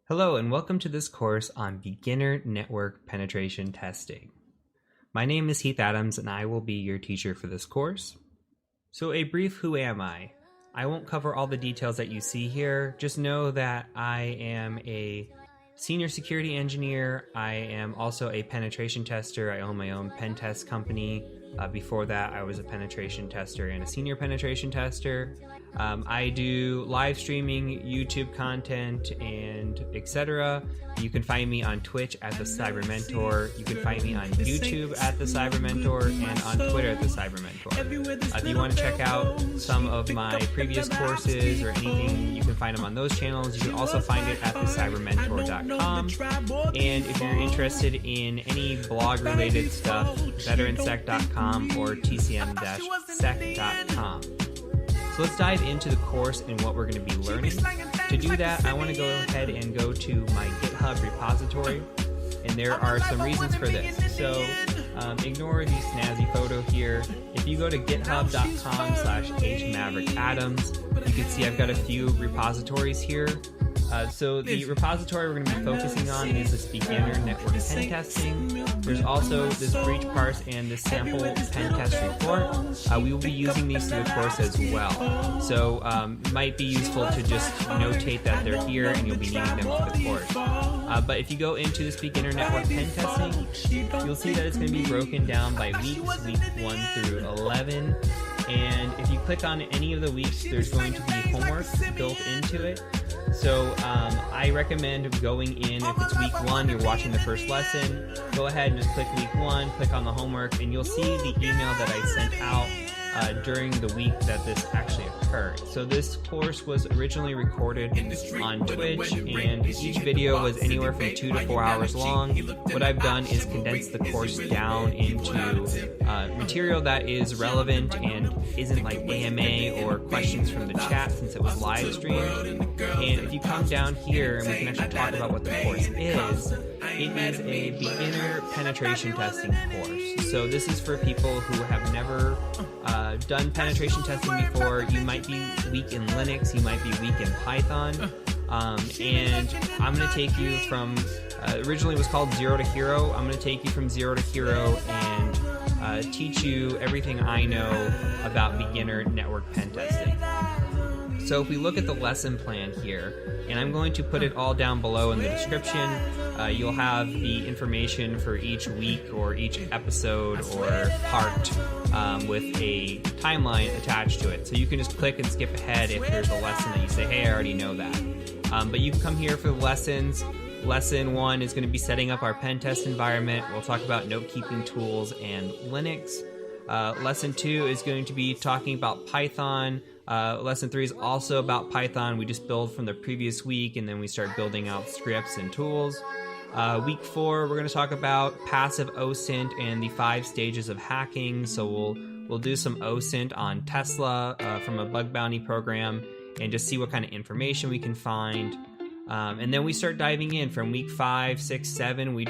Hello and welcome to this course on beginner network penetration testing. My name is Heath Adams and I will be your teacher for this course. So a brief who am I? I won't cover all the details that you see here, just know that I am a senior security engineer. I am also a penetration tester. I own my own pen test company. Before that, I was a penetration tester and a senior penetration tester. I do live streaming, YouTube content, and etc. You can find me on Twitch at the Cyber Mentor. You can find me on YouTube at the Cyber Mentor and on Twitter at the Cyber Mentor. If you want to check out some of my previous courses or anything, you can find them on those channels. You can also find it at thecybermentor.com. And if you're interested in any blog-related stuff, veteransec.com or tcm-sec.com. So let's dive into the course and what we're going to be learning. To do that, I want to go ahead and go to my GitHub repository, and there are some reasons for this. So ignore the snazzy photo here. If you go to github.com/hmaverickadams, you can see I've got a few repositories here. So the repository we're going to be focusing on is this beginner network pen testing. There's also this breach parse and this sample pen test report. We will be using these through the course as well. So it might be useful to just notate that they're here and you'll be needing them for the course. But if you go into this beginner network pen testing, you'll see that it's going to be broken down by weeks, week 1 through 11. And if you click on any of the weeks, there's going to be homework built into it. So I recommend going in, if it's week 1, you're watching the first lesson, go ahead and just click week 1, click on the homework, and you'll see the email that I sent out during the week that this actually occurred. So this course was originally recorded on Twitch, and each video was anywhere from 2 to 4 hours long. What I've done is condense the course down into material that is relevant and isn't like AMA or questions from the chat, since it was live streamed. And if you come down here, and we can actually talk about what the course is, it is a beginner penetration testing course. So this is for people who have never done penetration testing before. You might be weak in Linux, you might be weak in Python, and I'm going to take you from, originally it was called Zero to Hero. I'm going to take you from Zero to Hero and teach you everything I know about beginner network pen testing. So if we look at the lesson plan here, and I'm going to put it all down below in the description, you'll have the information for each week or each episode or part with a timeline attached to it. So you can just click and skip ahead if there's a lesson that you say, hey, I already know that. But you can come here for the lessons. Lesson 1 is going to be setting up our pen test environment. We'll talk about note-keeping tools and Linux. Lesson 2 is going to be talking about Python. Lesson 3 is also about Python. We just build from the previous week, and then we start building out scripts and tools. Week 4, we're going to talk about passive OSINT and the 5 stages of hacking. So we'll do some OSINT on Tesla from a bug bounty program and just see what kind of information we can find. And then we start diving in from week 5, 6, 7. We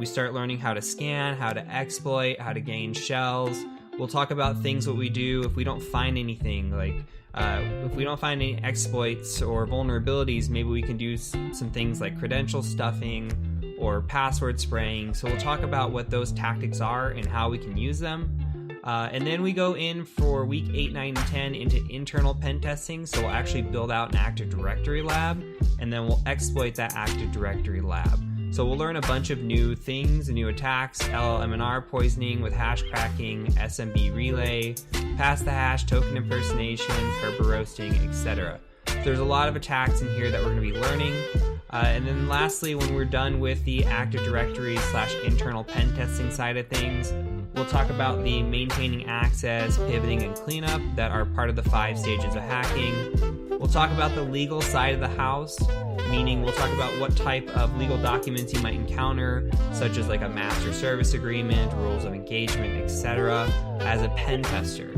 start learning how to scan, how to exploit, how to gain shells. We'll talk about things what we do if we don't find anything, like if we don't find any exploits or vulnerabilities, maybe we can do some things like credential stuffing or password spraying. So we'll talk about what those tactics are and how we can use them. And then we go in for week 8, 9, and 10 into internal pen testing. So we'll actually build out an Active Directory lab, and then we'll exploit that Active Directory lab. So we'll learn a bunch of new things, new attacks, LLM&R poisoning with hash cracking, SMB relay, pass the hash, token impersonation, Kerber roasting, etc. There's a lot of attacks in here that we're going to be learning. And then lastly, when we're done with the Active Directory / internal pen testing side of things, we'll talk about the maintaining access, pivoting, and cleanup that are part of the 5 stages of hacking. We'll talk about the legal side of the house, meaning we'll talk about what type of legal documents you might encounter, such as like a master service agreement, rules of engagement, etc., as a pen tester.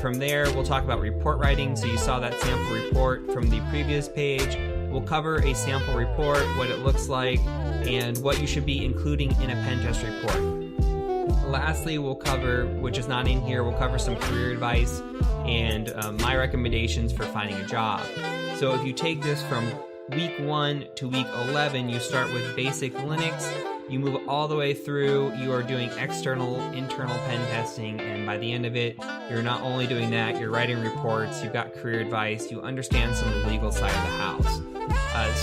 From there, we'll talk about report writing. So you saw that sample report from the previous page. We'll cover a sample report, what it looks like, and what you should be including in a pen test report. Lastly, we'll cover, which is not in here, we'll cover some career advice and my recommendations for finding a job. So if you take this from week 1 to week 11, you start with basic Linux. You move all the way through, you are doing external, internal pen testing, and by the end of it, you're not only doing that, you're writing reports, you've got career advice, you understand some of the legal side of the house.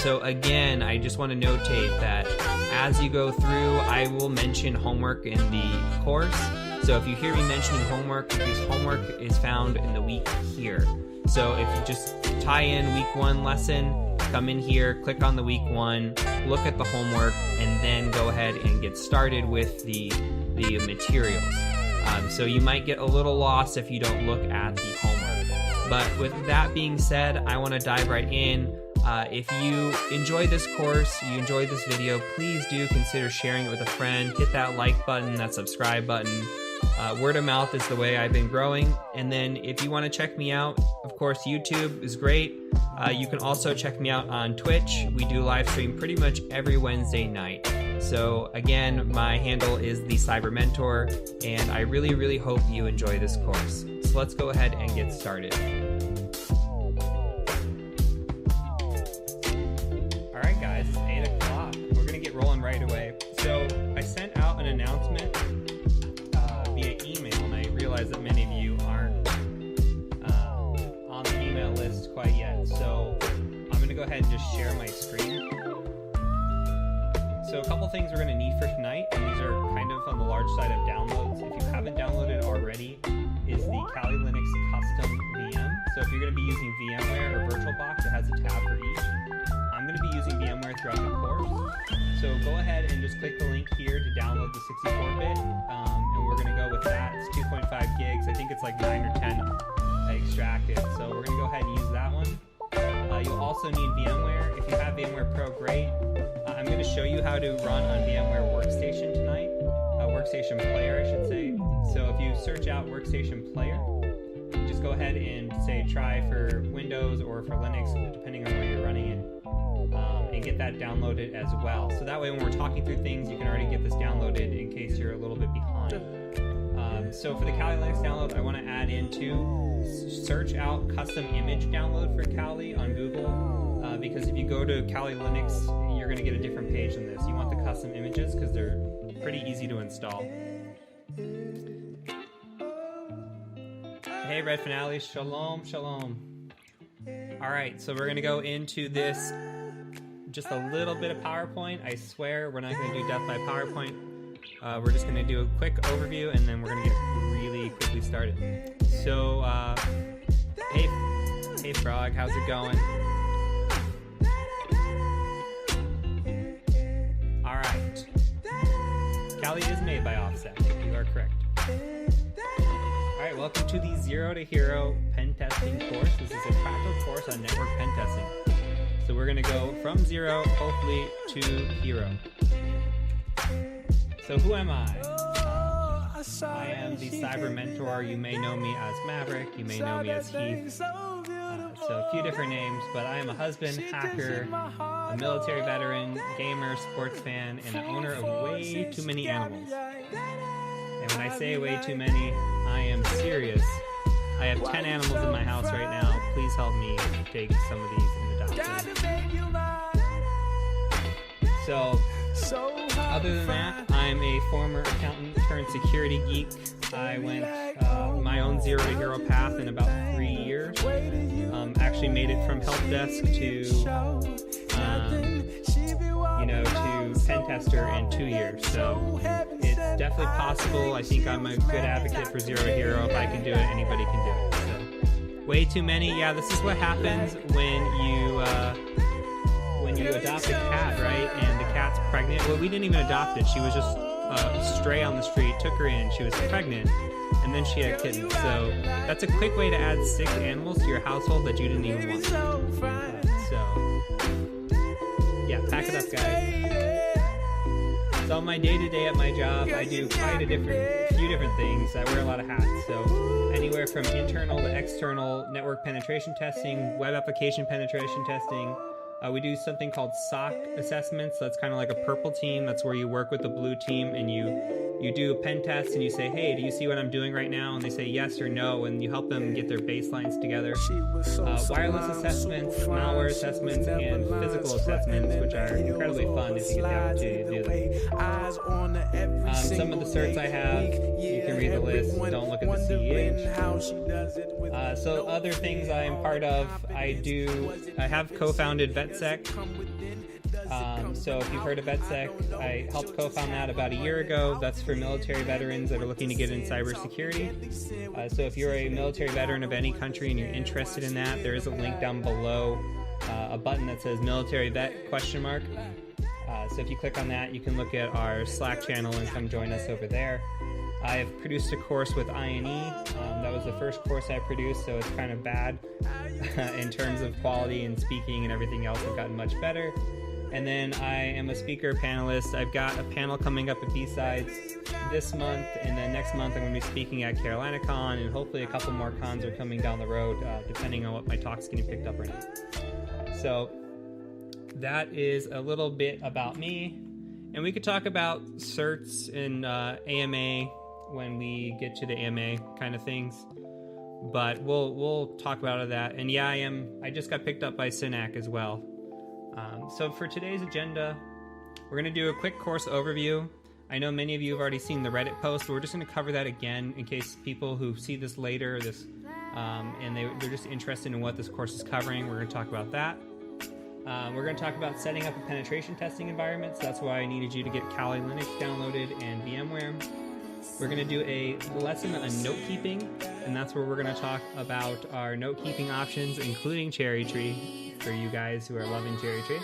So again, I just want to notate that as you go through, I will mention homework in the course. So if you hear me mentioning homework, because homework is found in the week here. So if you just tie in week 1 lesson, come in here, click on the week 1, look at the homework, and then go ahead and get started with the materials. So you might get a little lost if you don't look at the homework. But with that being said, I want to dive right in. If you enjoyed this course, you enjoyed this video, please do consider sharing it with a friend. Hit that like button, that subscribe button. Word of mouth is the way I've been growing. And then if you want to check me out, of course, YouTube is great. You can also check me out on Twitch. We do live stream pretty much every Wednesday night. So again, my handle is the Cyber Mentor, and I really, really hope you enjoy this course. So let's go ahead and get started. All right, guys, it's 8 o'clock. We're gonna get rolling right away. So I sent out an announcement via email, and I realize that many of you aren't on the email list quite yet. So I'm gonna go ahead and just share my screen. So a couple things we're gonna need for tonight, and these are kind of on the large side of downloads. If you haven't downloaded already, is the Kali Linux custom VM. So if you're gonna be using VMware or VirtualBox, it has a tab for each. I'm going to be using VMware throughout the course, so go ahead and just click the link here to download the 64-bit, and we're going to go with that. It's 2.5 gigs. I think it's like 9 or 10 extracted, so we're going to go ahead and use that one. You'll also need VMware. If you have VMware Pro, great. I'm going to show you how to run on VMware Workstation tonight, Workstation Player, I should say. So if you search out Workstation Player, just go ahead and say try for Windows or for Linux, depending on where you're running it. And get that downloaded as well. So that way when we're talking through things, you can already get this downloaded in case you're a little bit behind. So for the Kali Linux download, I want to add into search out custom image download for Kali on Google, because if you go to Kali Linux, you're going to get a different page than this. You want the custom images because they're pretty easy to install. Hey, Red Finale, shalom, shalom. All right, so we're going to go into this. Just a little bit of PowerPoint. I swear we're not going to do death by PowerPoint. We're just going to do a quick overview, and then we're going to get really quickly started. So, hey Frog, how's it going? All right. Kali is made by Offset. You are correct. All right, welcome to the Zero to Hero pen testing course. This is a practical course on network pen testing. So we're going to go from zero, hopefully, to hero. So who am I? I am the Cyber Mentor. You may know me as Maverick. You may know me as Heath. So a few different names, but I am a husband, hacker, a military veteran, gamer, sports fan, and the owner of way too many animals. And when I say way too many, I am serious. I have 10 animals in my house right now. Please help me take some of these in adoption. So, other than that, I'm a former accountant turned security geek. I went my own Zero to Hero path in about 3 years. Actually made it from help desk to pen tester in 2 years. So it's definitely possible. I think I'm a good advocate for Zero to Hero. If I can do it, anybody can do it. So, way too many. Yeah, this is what happens when you adopt a cat, right? And the cat's pregnant. Well, we didn't even adopt it. She was just a stray on the street. Took her in. She was pregnant, and then she had kittens. So that's a quick way to add 6 animals to your household that you didn't even want. Yeah, pack it up, guys. So my day-to-day at my job, I do quite a few different things. I wear a lot of hats. So anywhere from internal to external network penetration testing, web application penetration testing. We do something called SOC assessments. So that's kind of like a purple team. That's where you work with the blue team and you You do a pen test and you say, hey, do you see what I'm doing right now? And they say yes or no, and you help them get their baselines together. Wireless assessments, malware assessments, and physical assessments, which are incredibly fun if you get the opportunity to do them. Some of the certs I have, you can read the list, don't look at the CEH. So other things I'm part of, I have co-founded VetSec. So if you've heard of VetSec, I helped co-found that about a year ago. That's for military veterans that are looking to get in cybersecurity. So if you're a military veteran of any country and you're interested in that, there is a link down below, a button that says military vet ? So if you click on that, you can look at our Slack channel and come join us over there. I've produced a course with INE. That was the first course I produced, so it's kind of bad in terms of quality and speaking and everything else. I've gotten much better. And then I am a speaker panelist. I've got a panel coming up at B-Sides this month, and then next month I'm going to be speaking at CarolinaCon, and hopefully a couple more cons are coming down the road, depending on what my talk's getting picked up or not. So that is a little bit about me. And we could talk about certs and AMA when we get to the AMA kind of things. But we'll talk about that. And yeah, I just got picked up by SYNAC as well. So for today's agenda, we're going to do a quick course overview. I know many of you have already seen the Reddit post, but we're just going to cover that again in case people who see this later, and they're just interested in what this course is covering. We're going to talk about that. We're going to talk about setting up a penetration testing environment, so that's why I needed you to get Kali Linux downloaded and VMware. We're going to do a lesson on note keeping, and that's where we're going to talk about our note keeping options, including Cherry Tree, for you guys who are loving Cherry Tree.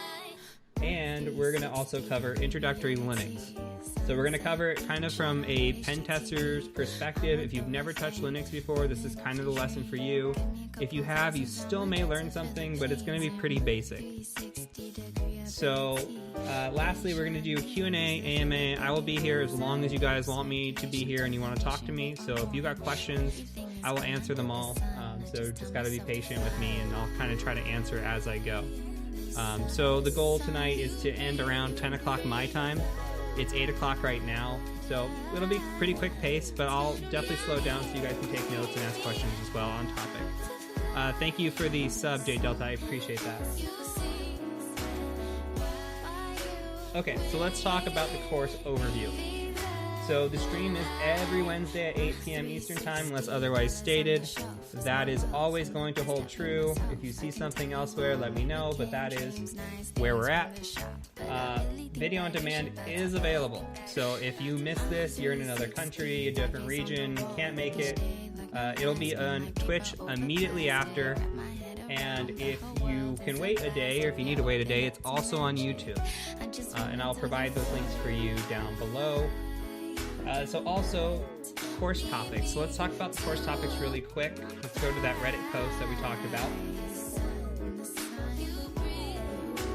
And we're going to also cover introductory Linux. So we're going to cover it kind of from a pen tester's perspective. If you've never touched Linux before, this is kind of the lesson for you. If you have, you still may learn something, but it's going to be pretty basic. So lastly, we're going to do Q&A, AMA. I will be here as long as you guys want me to be here and you want to talk to me. So if you got questions, I will answer them all. So just got to be patient with me, and I'll kind of try to answer as I go. So the goal tonight is to end around 10 o'clock my time. It's 8 o'clock right now, so it'll be pretty quick pace, but I'll definitely slow down so you guys can take notes and ask questions as well on topic. Thank you for the sub, J Delta. I appreciate that. Okay, so let's talk about the course overview. So the stream is every Wednesday at 8 p.m. Eastern Time, unless otherwise stated. That is always going to hold true. If you see something elsewhere, let me know, but that is where we're at. Video on demand is available. So if you miss this, you're in another country, a different region, can't make it, it'll be on Twitch immediately after. And if you can wait a day, or if you need to wait a day, it's also on YouTube. And I'll provide those links for you down below. So also, course topics. So let's talk about the course topics really quick. Let's go to that Reddit post that we talked about.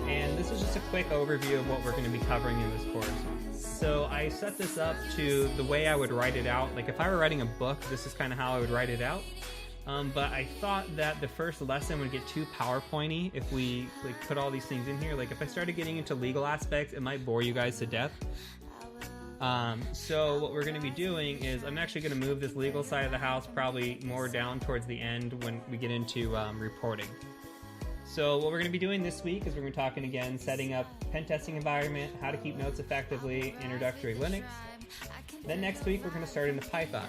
And this is just a quick overview of what we're going to be covering in this course. So I set this up to the way I would write it out. Like if I were writing a book, this is kind of how I would write it out. But I thought that the first lesson would get too PowerPoint-y if we put all these things in here. Like if I started getting into legal aspects, it might bore you guys to death. So what we're going to be doing is I'm actually going to move this legal side of the house probably more down towards the end when we get into reporting. So what we're going to be doing this week is we're going to be talking again, setting up pen testing environment, how to keep notes effectively, introductory Linux. Then next week we're going to start into Python.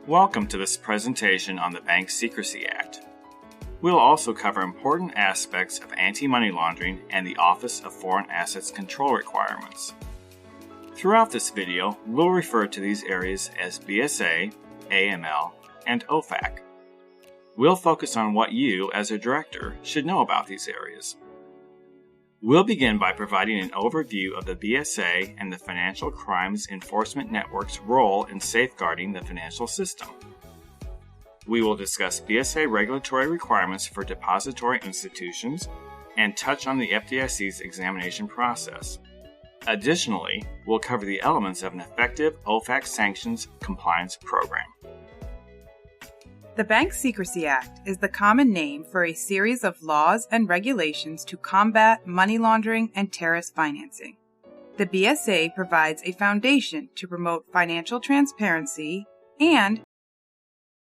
Welcome to this presentation on the Bank Secrecy Act. We'll also cover important aspects of anti-money laundering and the Office of Foreign Assets Control requirements. Throughout this video, we'll refer to these areas as BSA, AML, and OFAC. We'll focus on what you, as a director, should know about these areas. We'll begin by providing an overview of the BSA and the Financial Crimes Enforcement Network's role in safeguarding the financial system. We will discuss BSA regulatory requirements for depository institutions and touch on the FDIC's examination process. Additionally, we'll cover the elements of an effective OFAC sanctions compliance program. The Bank Secrecy Act is the common name for a series of laws and regulations to combat money laundering and terrorist financing. The BSA provides a foundation to promote financial transparency and